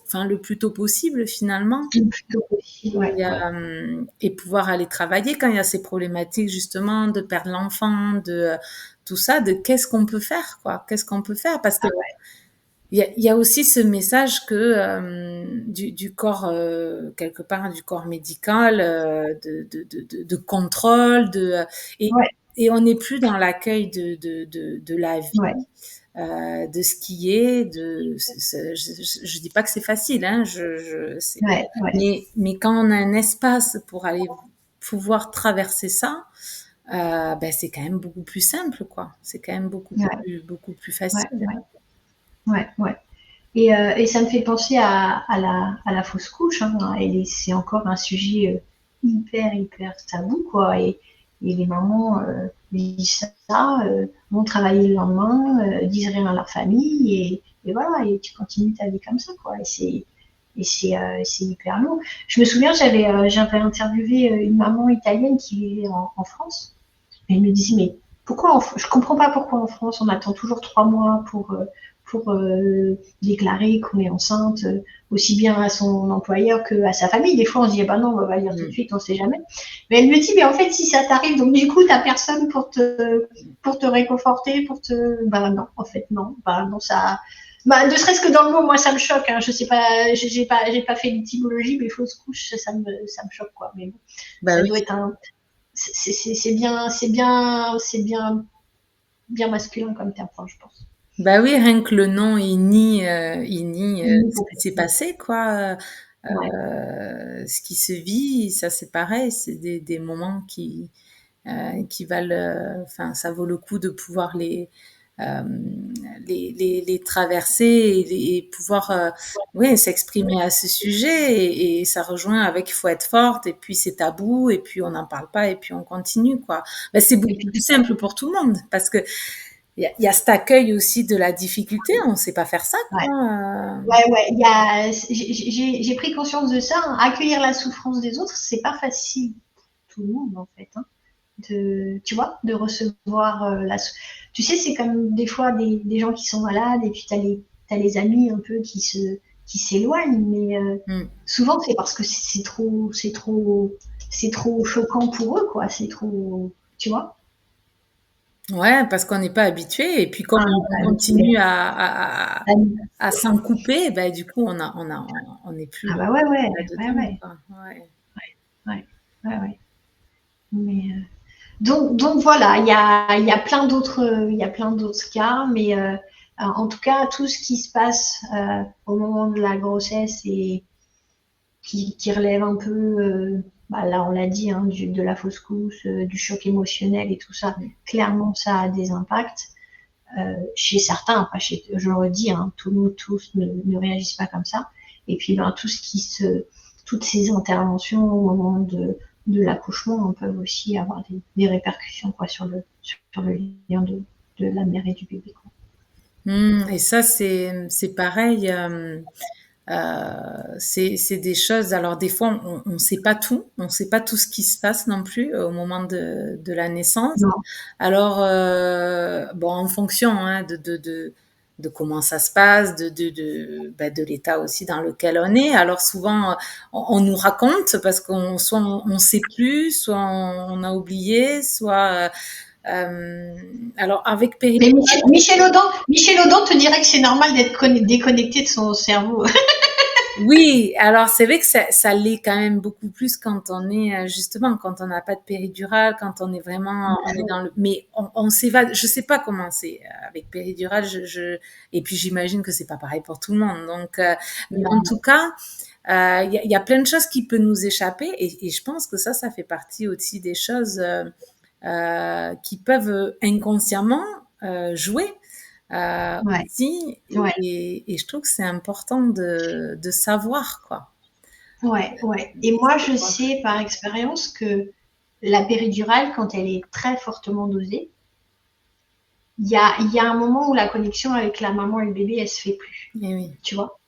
enfin, le plus tôt possible finalement. Plutôt possible, ouais, ouais. Et pouvoir aller travailler quand il y a ces problématiques justement de perdre l'enfant, de tout ça, de qu'est-ce qu'on peut faire, quoi, qu'est-ce qu'on peut faire, parce que Ah ouais, il y a aussi ce message que du corps, quelque part, du corps médical, de contrôle, et, ouais, et on n'est plus dans l'accueil de la vie, ouais, de ce qui est, je dis pas que c'est facile, hein, ouais, ouais, mais quand on a un espace pour aller pouvoir traverser ça, c'est quand même beaucoup plus simple, quoi. C'est quand même ouais, beaucoup plus ouais, facile. ouais, ouais, ouais. Et ça me fait penser à la fausse couche, hein. C'est encore un sujet hyper tabou, quoi. Et les mamans disent ça, vont travailler le lendemain, disent rien à leur famille, et voilà, et tu continues ta vie comme ça, quoi. C'est hyper lourd. Je me souviens, j'avais interviewé une maman italienne qui vivait en France. Et elle me disait, mais je comprends pas pourquoi en France on attend toujours 3 mois pour déclarer qu'on est enceinte, aussi bien à son employeur qu'à sa famille. Des fois, on se dit, bah non, on va dire tout de Mm. suite, on sait jamais. Mais elle me dit, mais en fait, si ça t'arrive, donc du coup, t'as personne pour te réconforter, bah non, en fait, non. Bah non, ça. Bah, ne serait-ce que dans le mot, moi, ça me choque. Hein. Je sais pas, j'ai pas fait l'étymologie, mais fausse couche, ça me choque, quoi. Mais bon, Bah ça oui. doit être bien masculin comme terme, enfin, je pense. Bah oui, rien que le nom, il nie Oui, ce qui s'est complètement. passé, quoi. Ouais, Ce qui se vit, ça c'est pareil, c'est des moments qui valent, enfin, ça vaut le coup de pouvoir euh, les traverser et pouvoir, ouais, s'exprimer à ce sujet. Et ça rejoint avec il faut être forte, et puis c'est tabou, et puis on n'en parle pas, et puis on continue, quoi. Bah, c'est et beaucoup puis plus tout à simple fait. pour tout le monde, parce que il y a cet accueil aussi de la difficulté, on ne sait pas faire ça, Ouais, quoi. ouais. J'ai pris conscience de ça. Hein. Accueillir la souffrance des autres, c'est pas facile pour tout le monde, en fait. Hein. Tu vois, de recevoir tu sais, c'est comme des fois des gens qui sont malades et puis t'as les amis un peu qui s'éloignent, mais Mm. souvent c'est parce que c'est trop choquant pour eux, quoi. C'est trop, tu vois. Ouais, parce qu'on n'est pas habitué, et puis comme Ah, on habitué. continue à s'en couper, ben, du coup, on n'est plus Ah bah ouais, ouais, ouais, là-dedans, ouais, quoi. Ouais. ouais, ouais, ouais. Mais donc voilà, il y a plein d'autres cas, mais en tout cas, tout ce qui se passe au moment de la grossesse et qui relève un peu, bah là on l'a dit, hein, de la fausse couche, du choc émotionnel et tout ça, clairement ça a des impacts. Chez certains, après je le redis, hein, tous ne réagissent pas comme ça. Et puis ben, toutes ces interventions au moment de l'accouchement peuvent aussi avoir des répercussions quoi, sur le lien de la mère et du bébé. Quoi. Et ça, c'est pareil. C'est des choses. Alors des fois, on sait pas tout, on sait pas tout ce qui se passe non plus au moment de la naissance. Non. Alors bon, en fonction hein, de comment ça se passe, de l'état aussi dans lequel on est. Alors souvent, on nous raconte parce qu'on soit on sait plus, soit on a oublié, soit alors avec Mais Michel Audin te dirait que c'est normal d'être déconnecté de son cerveau. oui, alors c'est vrai que ça l'est quand même beaucoup plus quand on est justement quand on n'a pas de péridurale, quand on est vraiment on est dans le mais on s'évade. Je sais pas comment c'est avec péridurale. Et puis j'imagine que c'est pas pareil pour tout le monde. Donc, mais en tout cas, il y a plein de choses qui peuvent nous échapper et je pense que ça fait partie aussi des choses qui peuvent inconsciemment jouer Ouais, aussi ouais, et je trouve que c'est important de savoir quoi. ouais. Et moi, je sais par expérience que la péridurale, quand elle est très fortement dosée, il y a un moment où la connexion avec la maman et le bébé, elle se fait plus. Et oui. Tu vois.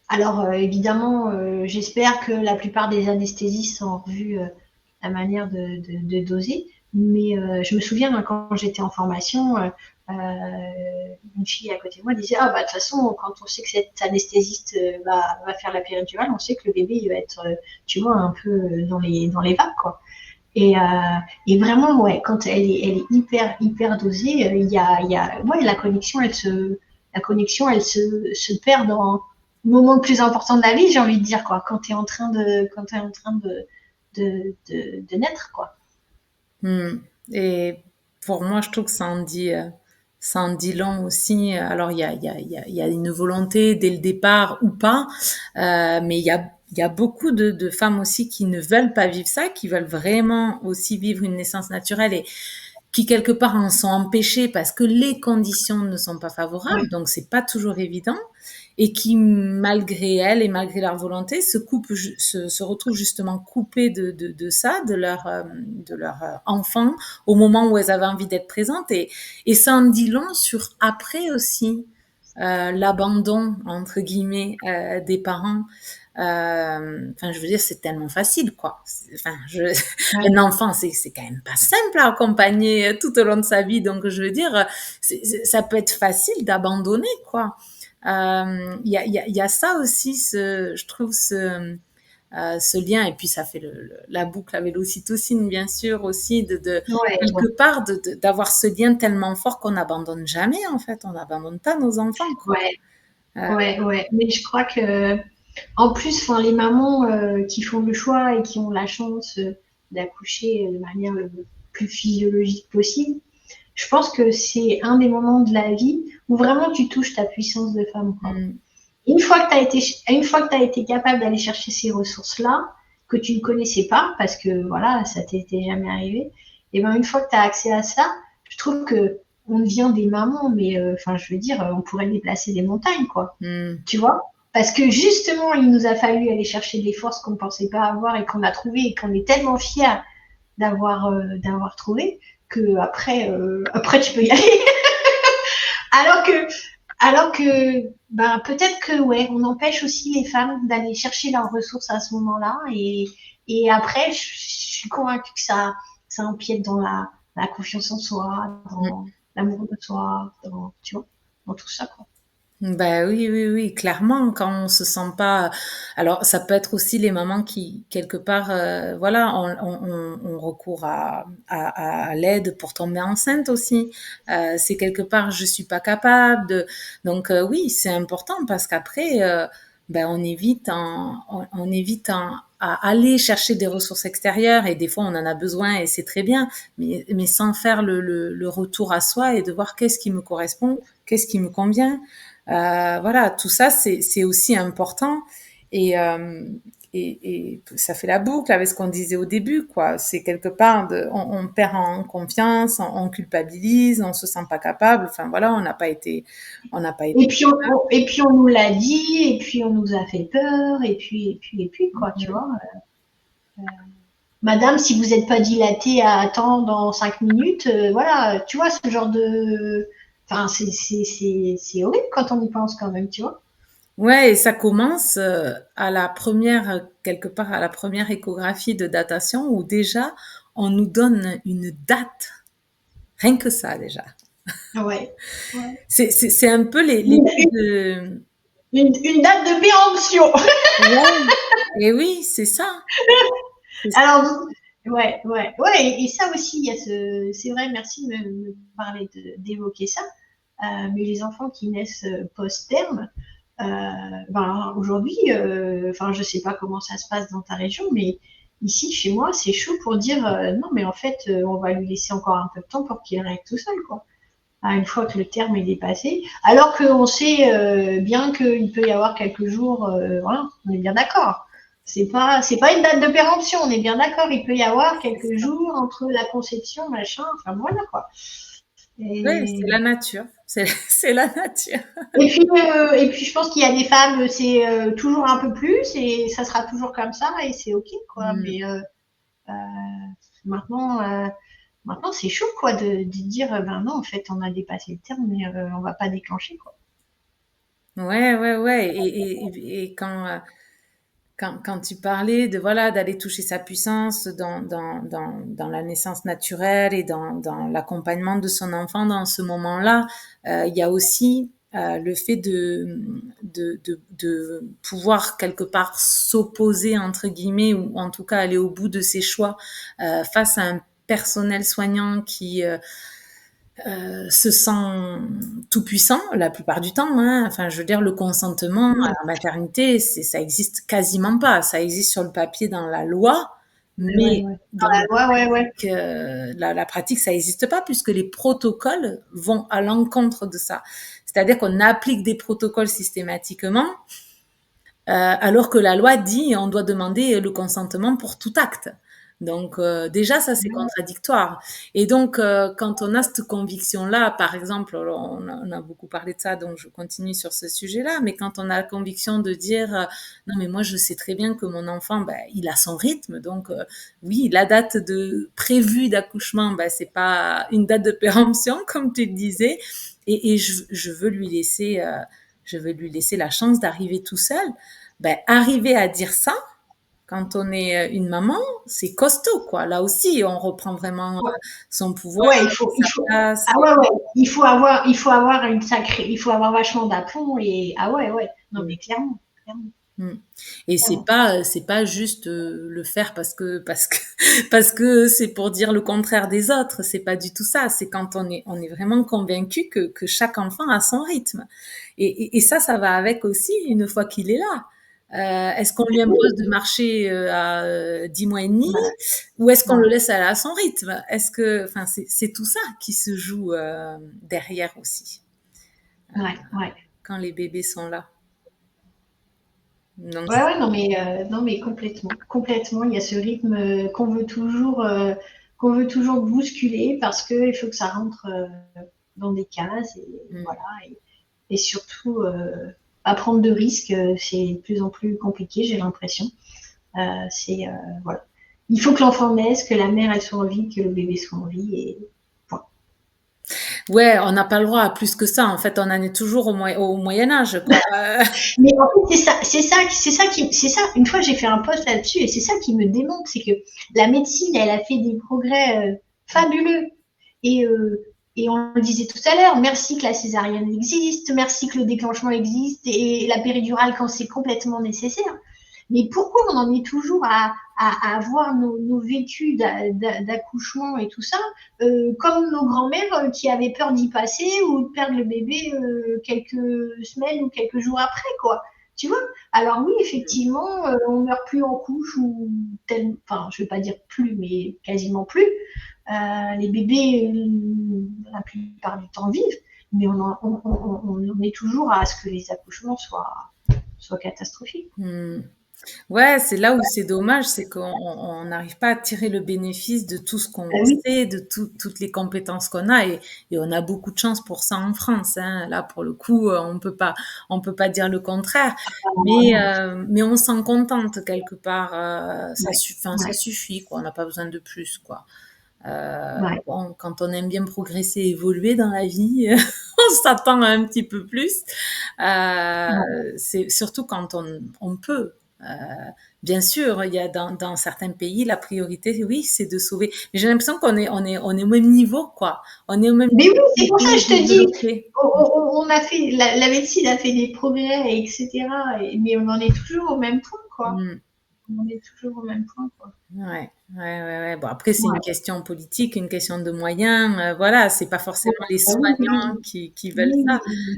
Alors évidemment, j'espère que la plupart des anesthésistes ont revu la manière de doser. Mais je me souviens hein, quand j'étais en formation, une fille à côté de moi disait ah bah de toute façon quand on sait que cette anesthésiste va faire la péridurale, on sait que le bébé il va être tu vois un peu dans les vagues quoi. Et, et vraiment ouais quand elle est hyper dosée, il y a ouais la connexion elle se perd dans le moment le plus important de la vie, j'ai envie de dire quoi, quand t'es en train de naître quoi. Hmm. Et pour moi, je trouve que ça en dit long aussi. Alors, il y a une volonté dès le départ ou pas, mais il y a beaucoup de femmes aussi qui ne veulent pas vivre ça, qui veulent vraiment aussi vivre une naissance naturelle et qui quelque part en sont empêchées parce que les conditions ne sont pas favorables, Ouais, donc c'est pas toujours évident, et qui malgré elles et malgré leur volonté se retrouvent justement coupées de ça, de leur enfant au moment où elles avaient envie d'être présentes, et ça en dit long sur après aussi l'abandon entre guillemets des parents. Enfin, je veux dire, c'est tellement facile, quoi. Enfin, ouais, un enfant, c'est quand même pas simple à accompagner tout au long de sa vie. Donc, je veux dire, ça peut être facile d'abandonner, quoi. Il y a ça aussi, je trouve, ce lien. Et puis, ça fait la boucle avec l'ocytocine, bien sûr, aussi, ouais, quelque part, d'avoir ce lien tellement fort qu'on n'abandonne jamais, en fait. On n'abandonne pas nos enfants, quoi. ouais, Euh, ouais. Mais je crois que en plus, enfin, les mamans qui font le choix et qui ont la chance d'accoucher de manière le plus physiologique possible, je pense que c'est un des moments de la vie où vraiment tu touches ta puissance de femme. Quoi. mm, Une fois que tu as été capable d'aller chercher ces ressources-là, que tu ne connaissais pas, parce que voilà, ça t'était jamais arrivé, et ben une fois que tu as accès à ça, je trouve que on devient des mamans, mais enfin, je veux dire, on pourrait déplacer des montagnes, quoi. mm. Tu vois? Parce que justement, il nous a fallu aller chercher des forces qu'on ne pensait pas avoir et qu'on a trouvées et qu'on est tellement fiers d'avoir trouvé que après tu peux y aller. Alors que alors que ben peut-être que ouais, on empêche aussi les femmes d'aller chercher leurs ressources à ce moment-là et après je suis convaincue que ça empiète dans la confiance en soi, Mm. dans l'amour de soi, dans tu vois, dans tout ça quoi. Bah oui, oui, oui, clairement, quand on se sent pas. Alors, ça peut être aussi les mamans qui, quelque part, voilà, on recourt à l'aide pour tomber enceinte aussi. C'est quelque part, je suis pas capable de. Donc, oui, c'est important parce qu'après, ben, on évite à aller chercher des ressources extérieures, et des fois on en a besoin et c'est très bien, mais sans faire le retour à soi et de voir qu'est-ce qui me correspond, qu'est-ce qui me convient. Voilà, tout ça c'est aussi important. Et, euh, et ça fait la boucle avec ce qu'on disait au début, quoi. C'est quelque part, on perd en confiance, on culpabilise, on se sent pas capable. Enfin voilà, on n'a pas Et été. puis et puis on nous l'a dit, et puis on nous a fait peur, et puis quoi, tu vois. Madame, si vous n'êtes pas dilatée à temps dans 5 minutes, voilà, tu vois, ce genre de. Enfin, c'est horrible quand on y pense quand même, tu vois. Ouais, et ça commence à la première, quelque part à la première échographie de datation où déjà on nous donne une date. Rien que ça déjà. Ouais. Ouais. C'est un peu les Une, coups de. une date de péremption. Ouais. Et oui, c'est ça. C'est ça. Alors, ouais, ouais, ouais, et ça aussi, il y a c'est vrai, merci de me parler, d'évoquer ça. Mais les enfants qui naissent post-terme, ben, aujourd'hui, enfin, je sais pas comment ça se passe dans ta région, mais ici, chez moi, c'est chaud pour dire non, mais en fait, on va lui laisser encore un peu de temps pour qu'il règle tout seul, quoi. Une fois que le terme est dépassé, alors qu'on sait bien qu'il peut y avoir quelques jours, voilà, on est bien d'accord. C'est pas une date de péremption, on est bien d'accord. Il peut y avoir quelques jours entre la conception, machin, enfin voilà quoi. Ouais, c'est Et, la nature. C'est la nature. et puis je pense qu'il y a des femmes, c'est toujours un peu plus et ça sera toujours comme ça et c'est ok quoi. Mm. Mais euh, maintenant, maintenant c'est chaud quoi de dire ben non en fait on a dépassé le terme mais on va pas déclencher quoi. Ouais, ouais, ouais. Et quand tu parlais de voilà d'aller toucher sa puissance dans la naissance naturelle et dans l'accompagnement de son enfant dans ce moment-là, il y a aussi le fait de pouvoir quelque part s'opposer entre guillemets ou en tout cas aller au bout de ses choix face à un personnel soignant qui se sent tout puissant la plupart du temps. Hein. Enfin, je veux dire, le consentement à la maternité, ça existe quasiment pas. Ça existe sur le papier dans la loi, Ouais, mais ouais. dans Ouais, ouais, ouais. la pratique, ça n'existe pas puisque les protocoles vont à l'encontre de ça. C'est-à-dire qu'on applique des protocoles systématiquement, alors que la loi dit on doit demander le consentement pour tout acte. Donc déjà ça c'est contradictoire. Et donc quand on a cette conviction-là, par exemple, on a beaucoup parlé de ça, donc je continue sur ce sujet-là, mais quand on a la conviction de dire non mais moi je sais très bien que mon enfant ben, il a son rythme, donc oui la date de prévue d'accouchement ben c'est pas une date de péremption comme tu le disais, et je veux lui laisser la chance d'arriver tout seul. Ben, arriver à dire ça, quand on est une maman, c'est costaud, quoi. Là aussi, on reprend vraiment son pouvoir, Ouais, sa place. ah ouais, ouais, il faut avoir une sacrée, il faut avoir vachement d'aplomb et, ah ouais, ouais, non, Mm. mais clairement, clairement, Mm. Et clairement. c'est pas juste le faire parce que parce que c'est pour dire le contraire des autres. C'est pas du tout ça. C'est quand on est vraiment convaincu que chaque enfant a son rythme. Et ça va avec aussi une fois qu'il est là. Est-ce qu'on lui impose de marcher à 10 mois et demi Bah, ou est-ce qu'on le bah, laisse aller à son rythme? Est-ce que, enfin, c'est tout ça qui se joue derrière aussi ouais, ouais. quand les bébés sont là. Donc, Ouais, ouais, non, mais complètement, complètement. Il y a ce rythme qu'on veut toujours bousculer parce que il faut que ça rentre dans des cases et mm. voilà. Et surtout, pas prendre de risques, c'est de plus en plus compliqué, j'ai l'impression. C'est voilà. Il faut que l'enfant naisse, que la mère elle soit en vie, que le bébé soit en vie et point. Ouais, on n'a pas le droit à plus que ça. En fait, on en est toujours au Moyen Âge, quoi. Mais en fait, c'est ça. Une fois, j'ai fait un post là-dessus et c'est ça qui me démontre, c'est que la médecine, elle a fait des progrès fabuleux. Et, euh, et on le disait tout à l'heure, merci que la césarienne existe, merci que le déclenchement existe et la péridurale quand c'est complètement nécessaire. Mais pourquoi on en est toujours à avoir nos vécus d'accouchement et tout ça, comme nos grands-mères qui avaient peur d'y passer ou de perdre le bébé quelques semaines ou quelques jours après, quoi. Tu vois? Alors oui, effectivement, on meurt plus en couche ou enfin, je vais pas dire plus, mais quasiment plus. Les bébés, la plupart du temps, vivent, mais on est toujours à ce que les accouchements soient catastrophiques. Ouais, c'est là où c'est dommage, c'est qu'on n'arrive pas à tirer le bénéfice de tout ce qu'on Ah oui, sait, de toutes les compétences qu'on a, et on a beaucoup de chance pour ça en France, hein. Là, pour le coup, on peut pas dire le contraire, non. mais on s'en contente quelque part. Ouais, Enfin, ça ouais, suffit, quoi. On n'a pas besoin de plus, quoi. ouais, Bon, quand on aime bien progresser, évoluer dans la vie, on s'attend à un petit peu plus. ouais. C'est surtout quand on peut. Euh, Bien sûr, il y a dans certains pays, la priorité, oui, c'est de sauver. Mais j'ai l'impression on est au même niveau, quoi. On est au même Mais oui, niveau que c'est les pour ça que pays je te dis, développés. on a fait, la médecine a fait des progrès, etc. Mais on en est toujours au même point, quoi. Mm. On est toujours au même point, quoi. Ouais, ouais, ouais, ouais. Bon, après, c'est une Ouais. question politique, une question de moyens. Voilà, c'est pas forcément les Ah oui, soignants oui, qui veulent oui, ça. oui, oui.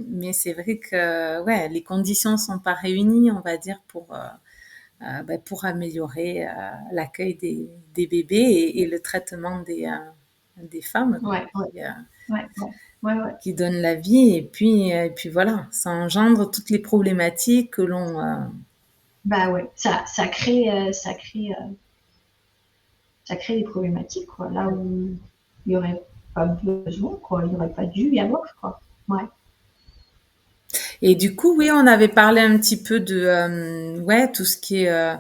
Mais c'est vrai que ouais, les conditions sont pas réunies, on va dire, pour améliorer l'accueil des bébés et le traitement des femmes quoi, Ouais, ouais, ouais, ouais, ouais, ouais. qui donnent la vie. Et puis voilà, ça engendre toutes les problématiques que l'on... Bah ouais, ça crée des problématiques, quoi. Là où il y aurait pas besoin, quoi. Il n'y aurait pas dû y avoir, quoi. Ouais. Et du coup, oui, on avait parlé un petit peu de ouais, tout ce qui est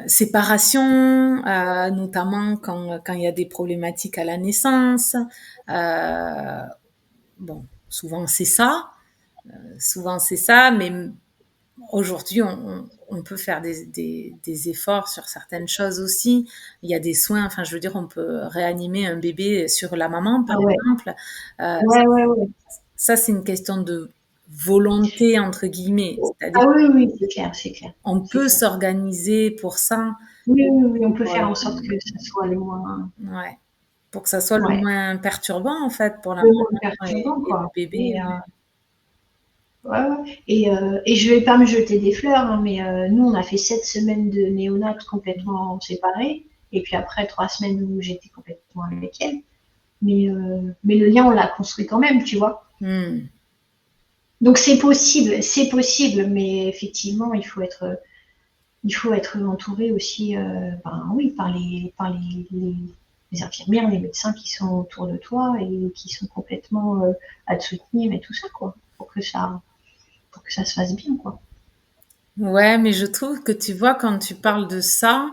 séparation, notamment quand il y a des problématiques à la naissance. Euh, bon, souvent c'est ça, mais aujourd'hui on peut faire des efforts sur certaines choses aussi. Il y a des soins, enfin je veux dire, on peut réanimer un bébé sur la maman par Ah ouais. exemple. Ouais, ouais, ouais. Ça c'est une question de volonté entre guillemets, c'est-à-dire Ah oui, oui, c'est clair, c'est clair, on c'est peut clair. s'organiser pour ça, Oui, oui, oui, on peut pour, faire en sorte que ça soit le moins, ouais, pour que ça soit le ouais, moins perturbant en fait pour la le moins maman perturbant, et le quoi. bébé. Ouais, ouais. Et je vais pas me jeter des fleurs, hein, mais nous, on a fait 7 semaines de néonat complètement séparés, et puis après 3 semaines où j'étais complètement avec elle. Mais le lien, on l'a construit quand même, tu vois. Hmm. Donc c'est possible, mais effectivement, il faut être entouré aussi, ben oui, les infirmières, les médecins qui sont autour de toi et qui sont complètement à te soutenir et tout ça, quoi, pour que ça se fasse bien, quoi. Ouais, mais je trouve que tu vois, quand tu parles de ça,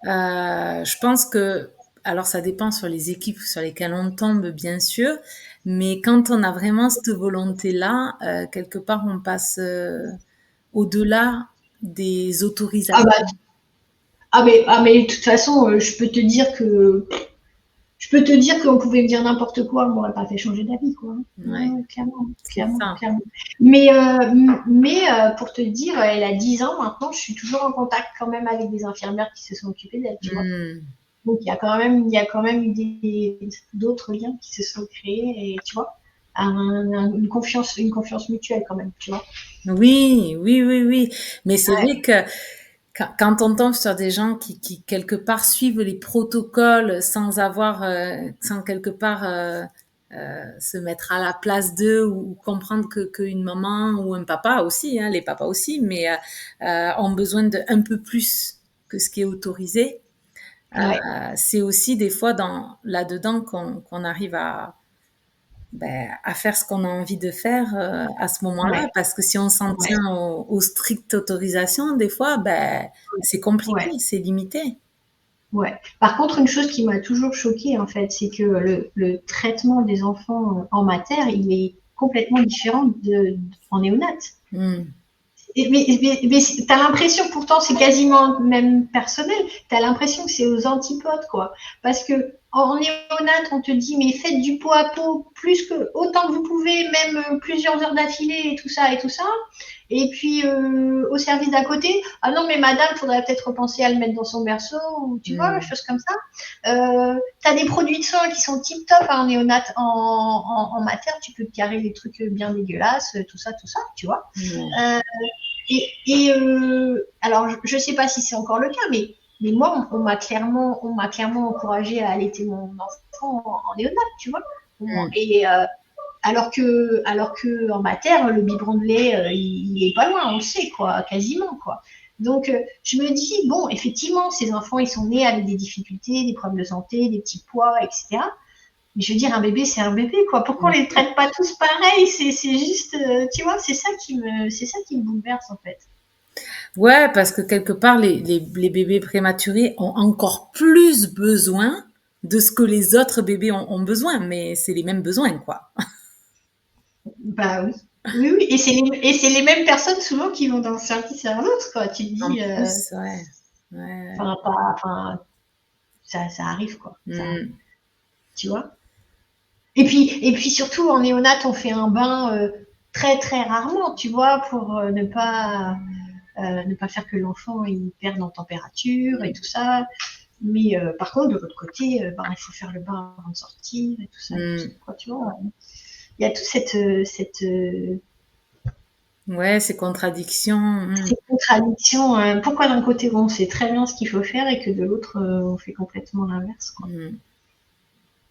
je pense que, alors ça dépend sur les équipes sur lesquelles on tombe, bien sûr, mais quand on a vraiment cette volonté-là, quelque part, on passe au-delà des Ah autorisations. bah, mais de toute façon, je peux te dire qu'on pouvait me dire n'importe quoi, on m'aurait pas fait changer d'avis, quoi. Ouais, Ouais, ouais, clairement, c'est clairement, ça. clairement. Pour te dire, elle a 10 ans maintenant, je suis toujours en contact quand même avec des infirmières qui se sont occupées d'elle, tu vois. Hmm. Donc il y a quand même eu d'autres liens qui se sont créés et tu vois, une confiance mutuelle quand même, tu vois. Oui, oui, oui, oui. Mais c'est vrai que quand on tombe sur des gens qui quelque part suivent les protocoles sans avoir, sans quelque part se mettre à la place d'eux ou comprendre que qu'une maman ou un papa aussi, hein, les papas aussi, mais ont besoin de un peu plus que ce qui est autorisé. Ouais, C'est aussi des fois dans là-dedans qu'on arrive à faire ce qu'on a envie de faire à ce moment-là, ouais, parce que si on s'en ouais, tient aux strictes autorisations, des fois, c'est compliqué, ouais. c'est limité. Ouais. Par contre, une chose qui m'a toujours choquée, en fait, c'est que le traitement des enfants en mater, il est complètement différent en néonat. Hmm. Mais t'as l'impression, pourtant, c'est quasiment même personnel, t'as l'impression que c'est aux antipodes, quoi. Parce que en néonat, on te dit, mais faites du pot à pot autant que vous pouvez, même plusieurs heures d'affilée et tout ça et tout ça. Et puis au service d'à côté, ah non mais madame, il faudrait peut-être repenser à le mettre dans son berceau, ou tu vois, Mm. choses comme ça. T'as des produits de soins qui sont tip top en néonat, en mater, tu peux te carrer des trucs bien dégueulasses, tout ça, tu vois. Ouais. Euh, alors je sais pas si c'est encore le cas, mais moi on m'a clairement encouragé à allaiter mon enfant en néonat, tu vois. Mm. Et alors que en mater, le biberon de lait, il est pas loin, on le sait, quoi, quasiment, quoi. Donc, je me dis, bon, effectivement, ces enfants, ils sont nés avec des difficultés, des problèmes de santé, des petits poids, etc. Mais je veux dire, un bébé, c'est un bébé, quoi. Pourquoi on les traite pas tous pareil? C'est juste, tu vois, c'est ça qui me bouleverse, en fait. Ouais, parce que quelque part, les bébés prématurés ont encore plus besoin de ce que les autres bébés ont besoin, mais c'est les mêmes besoins, quoi. Bah oui. Oui, oui. Et c'est les mêmes personnes souvent qui vont d'un service à un autre, quoi. Tu te En dis, plus, ouais. Ouais. enfin, ça arrive, quoi. Ça arrive, Mm. tu vois. Et puis surtout, en néonat, on fait un bain très, très rarement, tu vois, pour ne pas faire que l'enfant il perde en température et tout ça. Mais par contre, de l'autre côté, ben, il faut faire le bain avant de sortir et tout ça, Mm. quoi, tu vois. Il y a toute Ouais, ces contradictions. Mm. cette contradiction. Pourquoi d'un côté, on sait très bien ce qu'il faut faire et que de l'autre, on fait complètement l'inverse, quoi. Mm.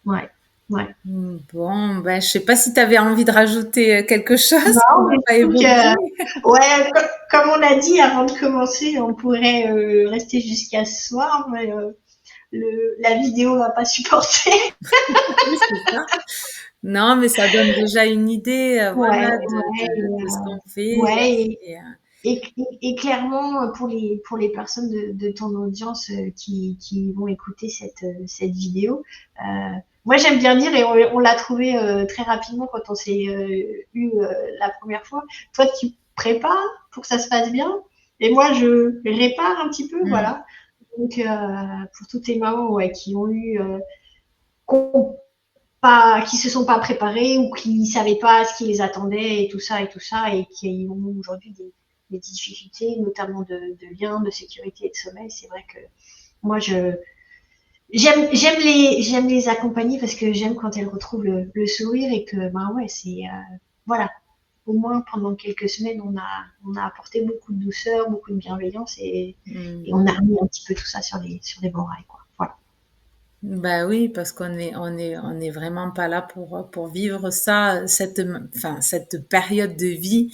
Ouais, ouais. Bon, ben, je sais pas si tu avais envie de rajouter quelque chose qu'on Non, n'a mais pas je trouve évoqué. que, ouais, comme on a dit avant de commencer, on pourrait rester jusqu'à ce soir, mais la vidéo va pas supporter. Oui, c'est ça. Non, mais ça donne déjà une idée, Ouais, voilà, ouais, de ce qu'on fait. ouais. Et, Et clairement, pour les personnes de ton audience qui vont écouter cette vidéo, moi j'aime bien dire, et on l'a trouvé très rapidement quand on s'est eu la première fois, toi tu prépares pour que ça se passe bien, et moi je répare un petit peu, mm, voilà. Donc pour toutes les mamans ouais, qui ont eu, qui se sont pas préparés ou qui savaient pas ce qui les attendait et tout ça, et qui ont aujourd'hui des difficultés, notamment de lien, de sécurité et de sommeil. C'est vrai que moi, j'aime les accompagner parce que j'aime quand elles retrouvent le sourire et que, ben ouais, c'est, voilà. Au moins, pendant quelques semaines, on a apporté beaucoup de douceur, beaucoup de bienveillance et mm. on a remis un petit peu tout ça sur des bons rails, quoi. Voilà. Bah oui, parce on est vraiment pas là pour vivre ça, enfin, cette période de vie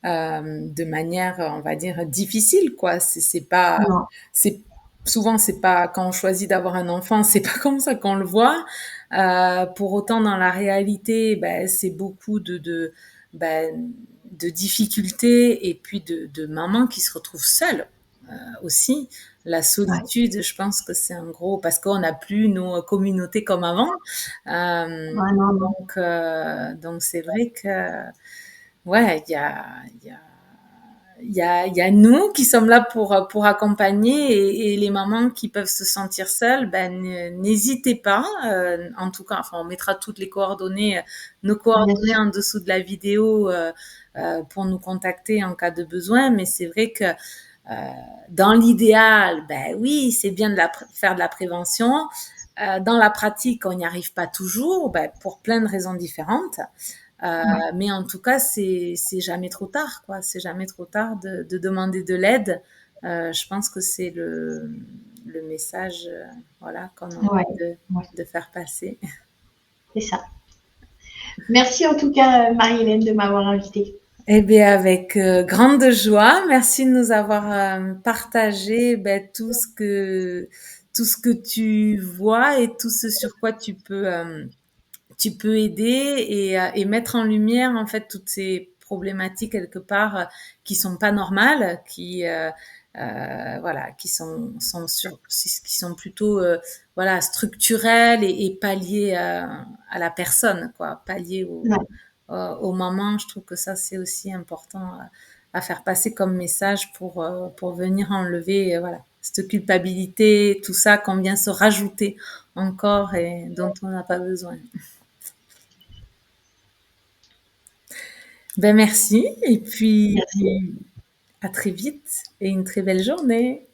de manière, on va dire, difficile, quoi. C'est pas, Non. c'est souvent c'est pas quand on choisit d'avoir un enfant, c'est pas comme ça qu'on le voit. Pour autant, dans la réalité, ben, c'est beaucoup de difficultés et puis de mamans qui se retrouvent seules aussi. La Ouais. solitude, je pense que c'est un gros, parce qu'on n'a plus nos communautés comme avant. Ouais, non, non. Donc c'est vrai que, ouais, il y a nous qui sommes là pour accompagner et les mamans qui peuvent se sentir seules, ben, n'hésitez pas. En tout cas, enfin, on mettra toutes les coordonnées, nos Bien coordonnées sûr. en dessous de la vidéo pour nous contacter en cas de besoin. Mais c'est vrai que dans l'idéal, ben oui, c'est bien de faire de la prévention. Dans la pratique, on n'y arrive pas toujours, ben, pour plein de raisons différentes. Ouais. Mais en tout cas, c'est jamais trop tard, quoi. C'est jamais trop tard de demander de l'aide. Je pense que c'est le message, voilà, qu'on a Ouais. envie Ouais. de faire passer. C'est ça. Merci en tout cas, Marie-Hélène, de m'avoir invitée. Eh bien, avec grande joie, merci de nous avoir partagé ben, tout ce que tu vois et tout ce sur quoi tu peux aider et mettre en lumière en fait toutes ces problématiques quelque part qui sont pas normales, voilà, qui sont plutôt voilà structurelles et pas liées à la personne, quoi, pas liées Ouais. aux mamans. Je trouve que ça c'est aussi important à faire passer comme message pour venir enlever voilà cette culpabilité, tout ça qu'on vient se rajouter encore et dont on n'a pas besoin. Ben merci et puis Merci. à très vite et une très belle journée.